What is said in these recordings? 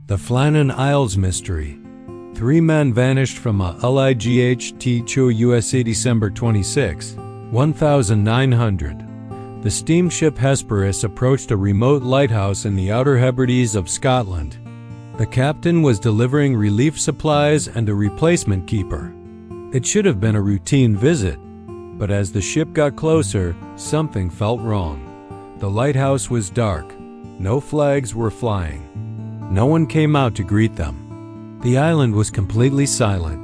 The Flannan Isles Mystery. 3 men vanished from a LIGHT USA December 26, 1900. The steamship Hesperus approached a remote lighthouse in the Outer Hebrides of Scotland. The captain was delivering relief supplies and a replacement keeper. It should have been a routine visit, but as the ship got closer, something felt wrong. The lighthouse was dark. No flags were flying. No one came out to greet them. The island was completely silent.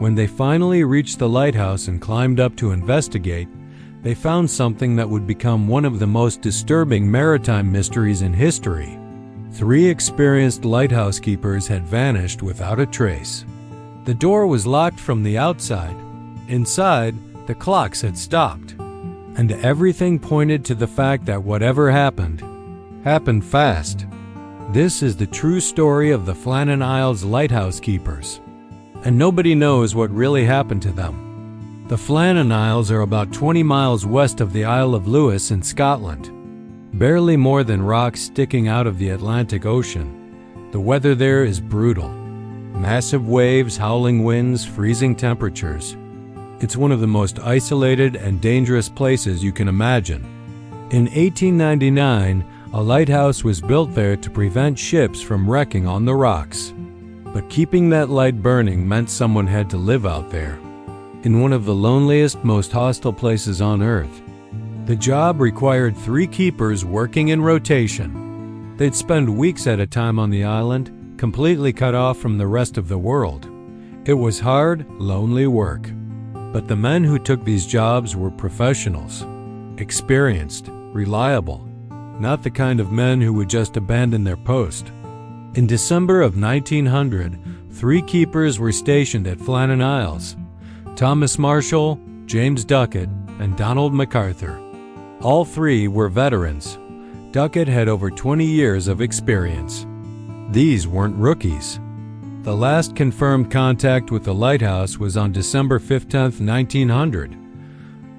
When they finally reached the lighthouse and climbed up to investigate, they found something that would become one of the most disturbing maritime mysteries in history. 3 experienced lighthouse keepers had vanished without a trace. The door was locked from the outside. Inside, the clocks had stopped. And everything pointed to the fact that whatever happened fast. This is the true story of the Flannan Isles lighthouse keepers. And nobody knows what really happened to them. The Flannan Isles are about 20 miles west of the Isle of Lewis in Scotland. Barely more than rocks sticking out of the Atlantic Ocean. The weather there is brutal. Massive waves, howling winds, freezing temperatures. It's one of the most isolated and dangerous places you can imagine. In 1899, a lighthouse was built there to prevent ships from wrecking on the rocks. But keeping that light burning meant someone had to live out there, in one of the loneliest, most hostile places on Earth. The job required 3 keepers working in rotation. They'd spend weeks at a time on the island, completely cut off from the rest of the world. It was hard, lonely work. But the men who took these jobs were professionals, experienced, reliable, not the kind of men who would just abandon their post. In December of 1900, 3 keepers were stationed at Flannan Isles: Thomas Marshall, James Ducat, and Donald McArthur. All 3 were veterans. Ducat had over 20 years of experience. These weren't rookies. The last confirmed contact with the lighthouse was on December 15, 1900.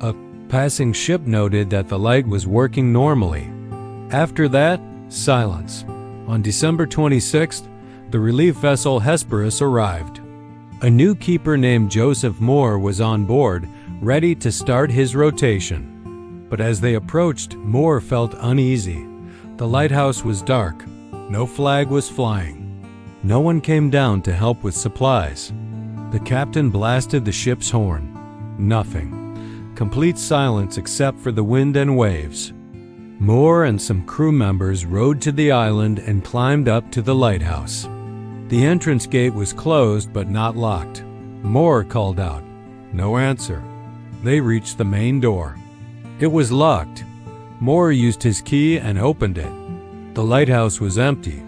A passing ship noted that the light was working normally. After that, silence. On December 26th, the relief vessel Hesperus arrived. A new keeper named Joseph Moore was on board, ready to start his rotation. But as they approached, Moore felt uneasy. The lighthouse was dark. No flag was flying. No one came down to help with supplies. The captain blasted the ship's horn. Nothing. Complete silence except for the wind and waves. Moore and some crew members rowed to the island and climbed up to the lighthouse. The entrance gate was closed but not locked. Moore called out. No answer. They reached the main door. It was locked. Moore used his key and opened it. The lighthouse was empty.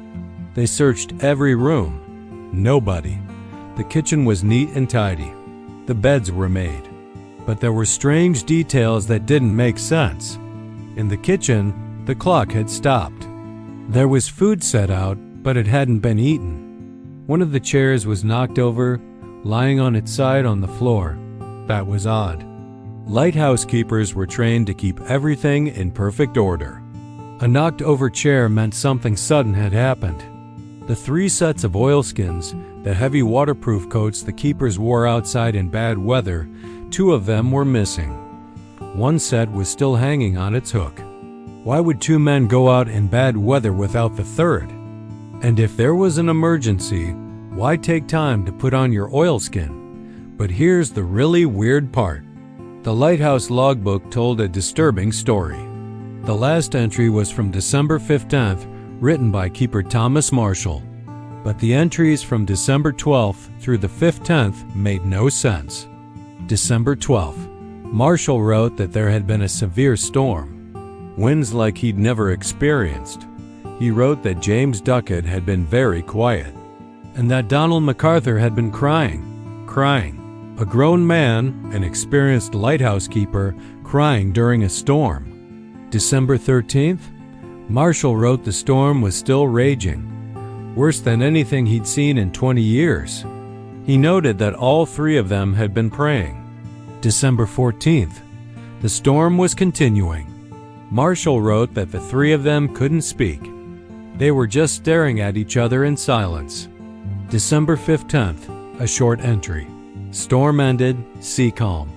They searched every room. Nobody. The kitchen was neat and tidy. The beds were made. But there were strange details that didn't make sense. In the kitchen, the clock had stopped. There was food set out, but it hadn't been eaten. One of the chairs was knocked over, lying on its side on the floor. That was odd. Lighthouse keepers were trained to keep everything in perfect order. A knocked-over chair meant something sudden had happened. The 3 sets of oilskins, the heavy waterproof coats the keepers wore outside in bad weather, 2 of them were missing. 1 set was still hanging on its hook. Why would 2 men go out in bad weather without the 3rd? And if there was an emergency, why take time to put on your oilskin? But here's the really weird part. The lighthouse logbook told a disturbing story. The last entry was from December 15th, written by keeper Thomas Marshall. But the entries from December 12th through the 15th made no sense. December 12th. Marshall wrote that there had been a severe storm, winds like he'd never experienced. He wrote that James Ducat had been very quiet, and that Donald McArthur had been crying. A grown man, an experienced lighthouse keeper, crying during a storm. December 13th, Marshall wrote the storm was still raging, worse than anything he'd seen in 20 years. He noted that all 3 of them had been praying. December 14th, the storm was continuing. Marshall wrote that the 3 of them couldn't speak. They were just staring at each other in silence. December 15th, a short entry. Storm ended, sea calm.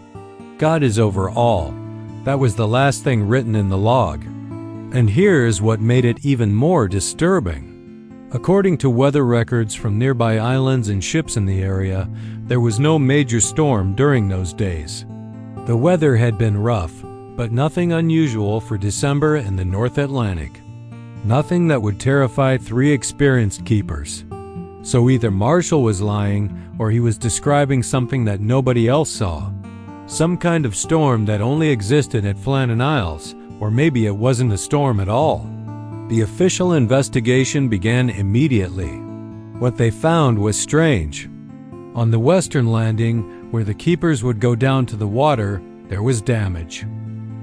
God is over all. That was the last thing written in the log. And here's what made it even more disturbing. According to weather records from nearby islands and ships in the area, there was no major storm during those days. The weather had been rough, but nothing unusual for December in the North Atlantic. Nothing that would terrify 3 experienced keepers. So either Marshall was lying or he was describing something that nobody else saw. Some kind of storm that only existed at Flannan Isles, or maybe it wasn't a storm at all. The official investigation began immediately. What they found was strange. On the western landing, where the keepers would go down to the water, there was damage.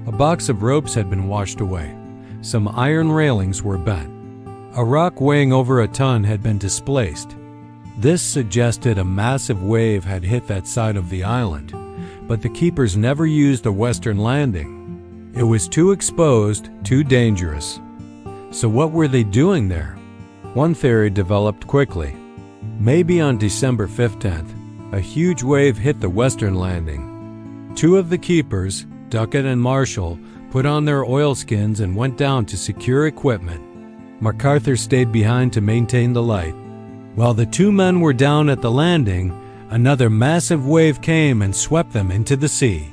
A box of ropes had been washed away. Some iron railings were bent. A rock weighing over a ton had been displaced. This suggested a massive wave had hit that side of the island, but the keepers never used the western landing. It was too exposed, too dangerous. So what were they doing there? One theory developed quickly. Maybe on December 15th, a huge wave hit the western landing. 2 of the keepers, Ducat and Marshall, put on their oilskins and went down to secure equipment. McArthur stayed behind to maintain the light. While the 2 men were down at the landing, another massive wave came and swept them into the sea.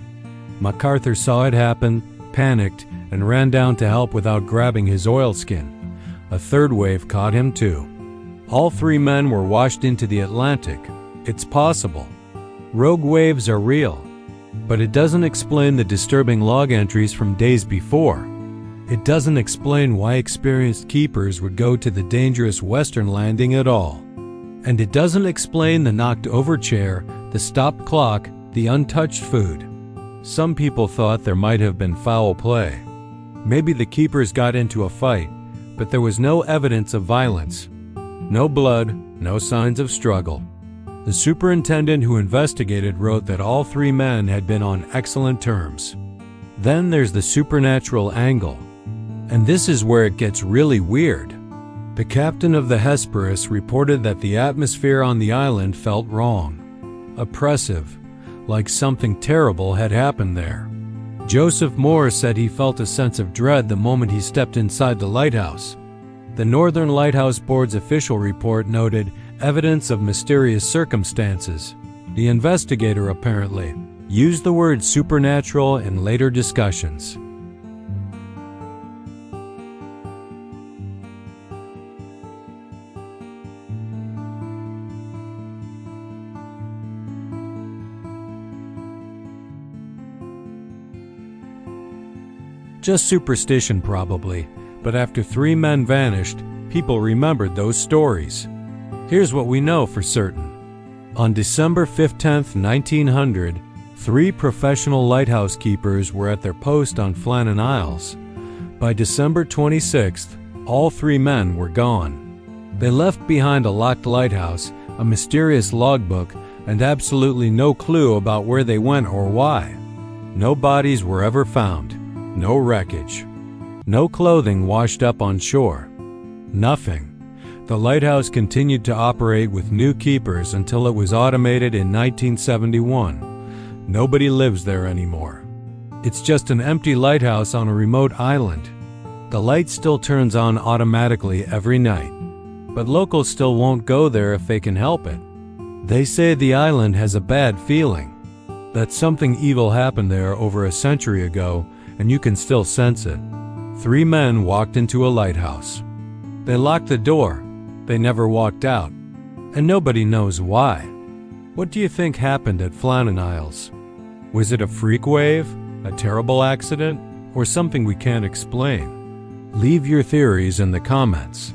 McArthur saw it happen, panicked, and ran down to help without grabbing his oilskin. A 3rd wave caught him too. All 3 men were washed into the Atlantic. It's possible. Rogue waves are real. But it doesn't explain the disturbing log entries from days before. It doesn't explain why experienced keepers would go to the dangerous western landing at all. And it doesn't explain the knocked-over chair, the stopped clock, the untouched food. Some people thought there might have been foul play. Maybe the keepers got into a fight, but there was no evidence of violence. No blood, no signs of struggle. The superintendent who investigated wrote that all 3 men had been on excellent terms. Then there's the supernatural angle. And this is where it gets really weird. The captain of the Hesperus reported that the atmosphere on the island felt wrong. Oppressive, like something terrible had happened there. Joseph Moore said he felt a sense of dread the moment he stepped inside the lighthouse. The Northern Lighthouse Board's official report noted evidence of mysterious circumstances. The investigator apparently used the word supernatural in later discussions. Just superstition probably, but after 3 men vanished, people remembered those stories. Here's what we know for certain. On December 15th, 1900, 3 professional lighthouse keepers were at their post on Flannan Isles. By December 26th, all 3 men were gone. They left behind a locked lighthouse, a mysterious logbook, and absolutely no clue about where they went or why. No bodies were ever found. No wreckage. No clothing washed up on shore. Nothing. The lighthouse continued to operate with new keepers until it was automated in 1971. Nobody lives there anymore. It's just an empty lighthouse on a remote island. The light still turns on automatically every night, but locals still won't go there if they can help it. They say the island has a bad feeling, that something evil happened there over a century ago, and you can still sense it. 3 men walked into a lighthouse. They locked the door. They never walked out. And nobody knows why. What do you think happened at Flannan Isles? Was it a freak wave, a terrible accident, or something we can't explain? Leave your theories in the comments.